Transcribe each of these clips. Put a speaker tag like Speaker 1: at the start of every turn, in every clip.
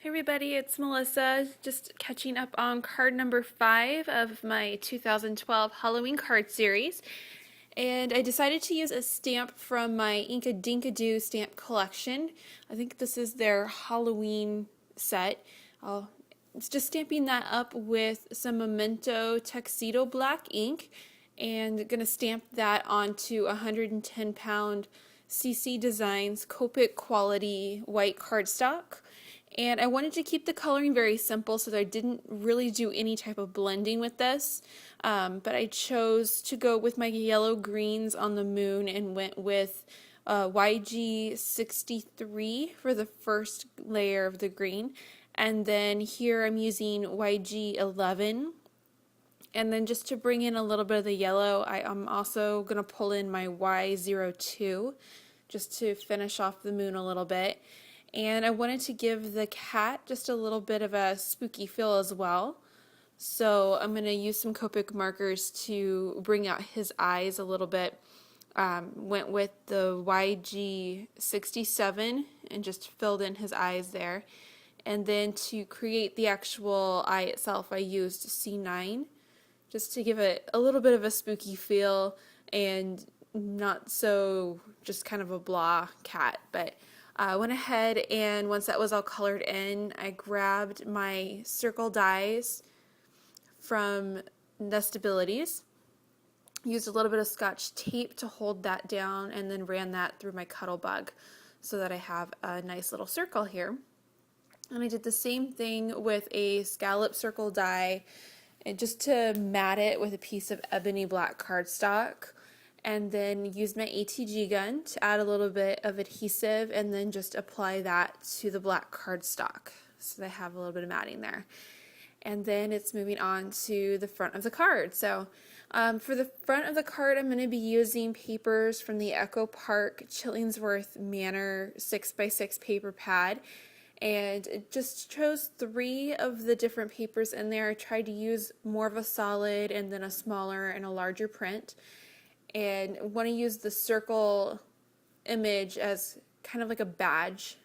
Speaker 1: Everybody, it's Melissa, just catching up on card number 5 of my 2012 Halloween card series. And I decided to use a stamp from my Inka Dinkadoo stamp collection. I think this is their Halloween set. It's just stamping that up with some Memento Tuxedo Black ink and going to stamp that onto 110-pound CC Designs Copic quality white cardstock. And I wanted to keep the coloring very simple so that I didn't really do any type of blending with this. But I chose to go with my yellow greens on the moon and went with YG63 for the first layer of the green. And then here I'm using YG11. And then just to bring in a little bit of the yellow, I'm also going to pull in my Y02 just to finish off the moon a little bit. And I wanted to give the cat just a little bit of a spooky feel as well. So I'm going to use some Copic markers to bring out his eyes a little bit. Went with the YG67 and just filled in his eyes there. And then to create the actual eye itself, I used C9 just to give it a little bit of a spooky feel and not so just kind of a blah cat. But I went ahead and once that was all colored in, I grabbed my circle dies from Nestabilities, used a little bit of Scotch tape to hold that down, and then ran that through my Cuttlebug so that I have a nice little circle here. And I did the same thing with a scallop circle die, and just to mat it with a piece of ebony black cardstock, and then use my ATG gun to add a little bit of adhesive and then just apply that to the black cardstock so they have a little bit of matting there. And then it's moving on to the front of the card. So for the front of the card, I'm going to be using papers from the Echo Park Chillingsworth Manor 6x6 paper pad. And it just chose 3 of the different papers in there. I tried to use more of a solid and then a smaller and a larger print. And want to use the circle image as kind of like a badge,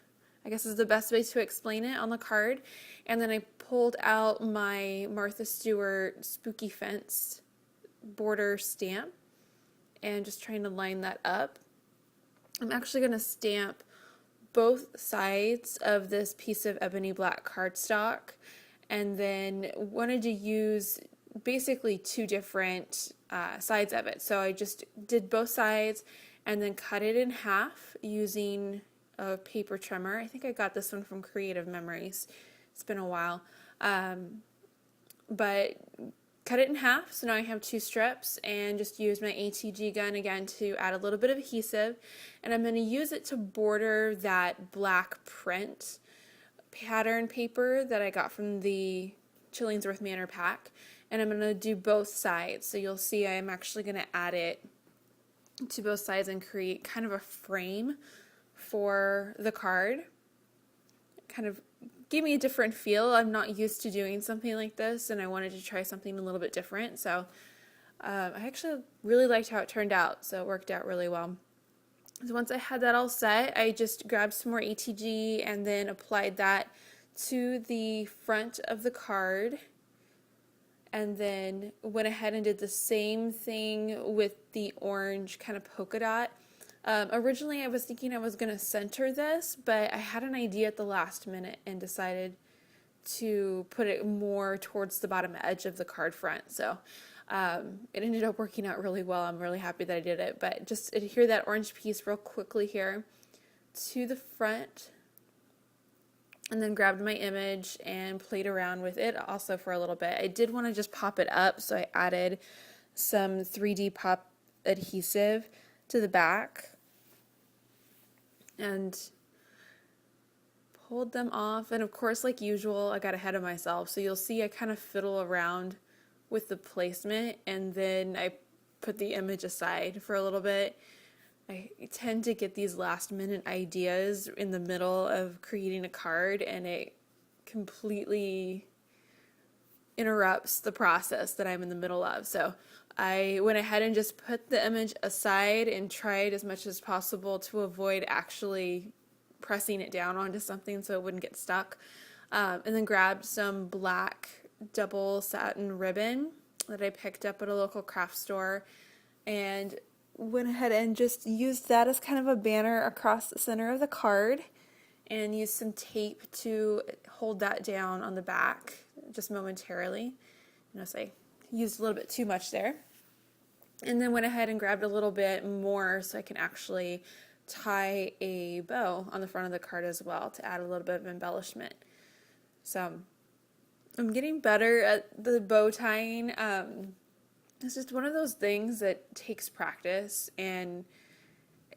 Speaker 1: I guess is the best way to explain it on the card. And then I pulled out my Martha Stewart Spooky Fence border stamp and just trying to line that up. I'm actually going to stamp both sides of this piece of ebony black cardstock, and then wanted to use basically 2 different sides of it. So I just did both sides and then cut it in half using a paper trimmer. I think I got this one from Creative Memories. It's been a while. But cut it in half, so now I have 2 strips, and just use my ATG gun again to add a little bit of adhesive. And I'm going to use it to border that black print pattern paper that I got from the Chillingsworth Manor pack. And I'm going to do both sides. So you'll see I'm actually going to add it to both sides and create kind of a frame for the card. Kind of gave me a different feel. I'm not used to doing something like this, and I wanted to try something a little bit different. So I actually really liked how it turned out, so it worked out really well. So once I had that all set, I just grabbed some more ATG and then applied that to the front of the card. And then went ahead and did the same thing with the orange kind of polka dot. Originally I was thinking I was going to center this, but I had an idea at the last minute and decided to put it more towards the bottom edge of the card front. So it ended up working out really well. I'm really happy that I did it. But just adhere that orange piece real quickly here to the front. And then grabbed my image and played around with it also for a little bit. I did want to just pop it up, so I added some 3D pop adhesive to the back and pulled them off. And of course, like usual, I got ahead of myself. So you'll see I kind of fiddle around with the placement, and then I put the image aside for a little bit. I tend to get these last minute ideas in the middle of creating a card, and it completely interrupts the process that I'm in the middle of. So I went ahead and just put the image aside and tried as much as possible to avoid actually pressing it down onto something so it wouldn't get stuck. and then grabbed some black double satin ribbon that I picked up at a local craft store and went ahead and just used that as kind of a banner across the center of the card and used some tape to hold that down on the back just momentarily. So I used a little bit too much there. And then went ahead and grabbed a little bit more so I can actually tie a bow on the front of the card as well to add a little bit of embellishment. So I'm getting better at the bow tying. It's just one of those things that takes practice, and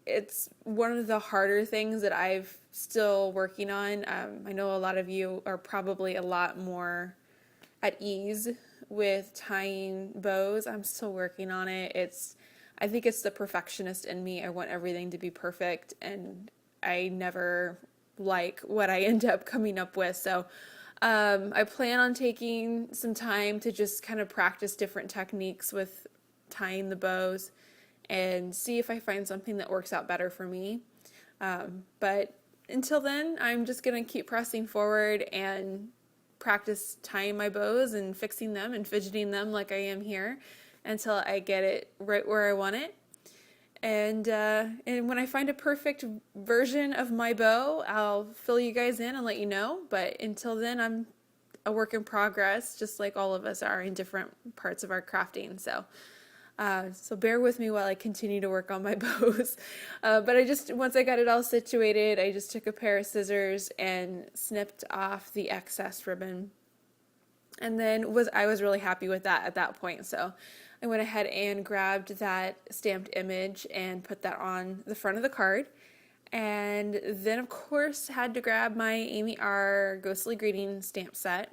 Speaker 1: it's one of the harder things that I've still working on. I know a lot of you are probably a lot more at ease with tying bows. I'm still working on it. I think it's the perfectionist in me. I want everything to be perfect, and I never like what I end up coming up with. So I plan on taking some time to just kind of practice different techniques with tying the bows and see if I find something that works out better for me. But until then, I'm just going to keep pressing forward and practice tying my bows and fixing them and fidgeting them like I am here until I get it right where I want it. And when I find a perfect version of my bow, I'll fill you guys in and let you know. But until then, I'm a work in progress, just like all of us are in different parts of our crafting. So bear with me while I continue to work on my bows. But once I got it all situated, I just took a pair of scissors and snipped off the excess ribbon. And then I was really happy with that at that point. So I went ahead and grabbed that stamped image and put that on the front of the card. And then, of course, had to grab my Amy R. Ghostly Greeting stamp set.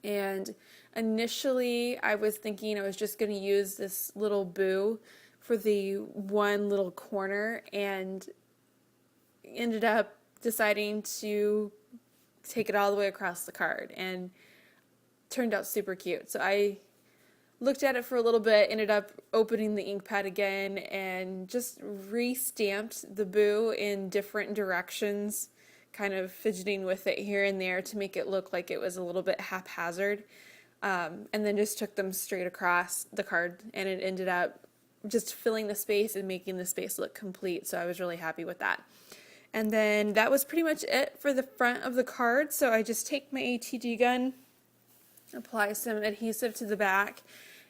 Speaker 1: And initially, I was thinking I was just going to use this little boo for the one little corner, and ended up deciding to take it all the way across the card, and turned out super cute. So I looked at it for a little bit, ended up opening the ink pad again, and just re-stamped the boo in different directions, kind of fidgeting with it here and there to make it look like it was a little bit haphazard. And then just took them straight across the card, and it ended up just filling the space and making the space look complete. So I was really happy with that. And then that was pretty much it for the front of the card. So I just take my ATG gun, apply some adhesive to the back,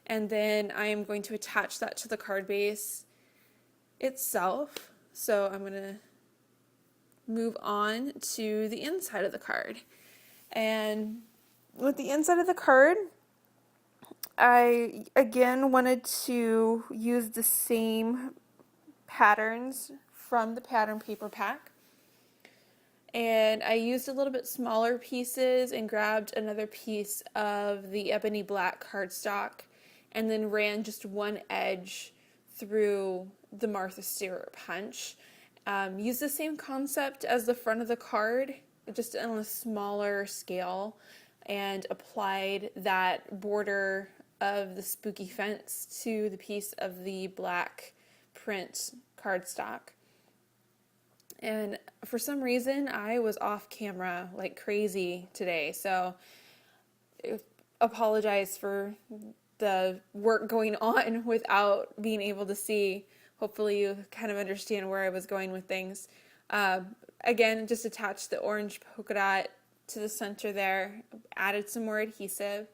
Speaker 1: and then I am going to attach that to the card base itself. So I'm going to move on to the inside of the card. And with the inside of the card, I again wanted to use the same patterns from the pattern paper pack. And I used a little bit smaller pieces and grabbed another piece of the ebony black cardstock, and then ran just one edge through the Martha Stewart punch. Used the same concept as the front of the card, just on a smaller scale, and applied that border of the spooky fence to the piece of the black print cardstock. And for some reason, I was off camera like crazy today, so I apologize for the work going on without being able to see. Hopefully you kind of understand where I was going with things. Again, just attached the orange polka dot to the center there, added some more adhesive,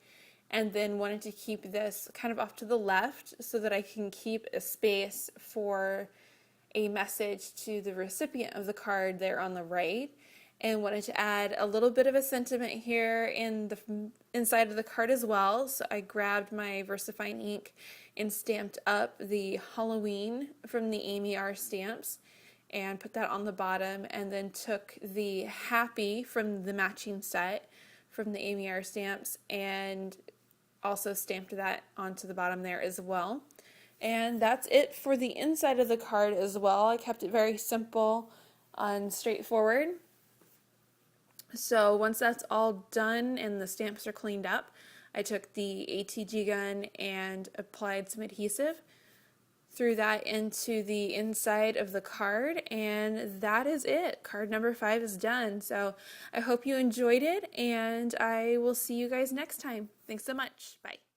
Speaker 1: and then wanted to keep this kind of off to the left so that I can keep a space for a message to the recipient of the card there on the right, and wanted to add a little bit of a sentiment here in the inside of the card as well. So I grabbed my VersaFine ink and stamped up the Halloween from the Amy R stamps and put that on the bottom, and then took the Happy from the matching set from the Amy R stamps and also stamped that onto the bottom there as well. And that's it for the inside of the card as well. I kept it very simple and straightforward. So once that's all done and the stamps are cleaned up, I took the ATG gun and applied some adhesive threw that into the inside of the card, and that is it. Card number 5 is done. So I hope you enjoyed it, and I will see you guys next time. Thanks so much. Bye.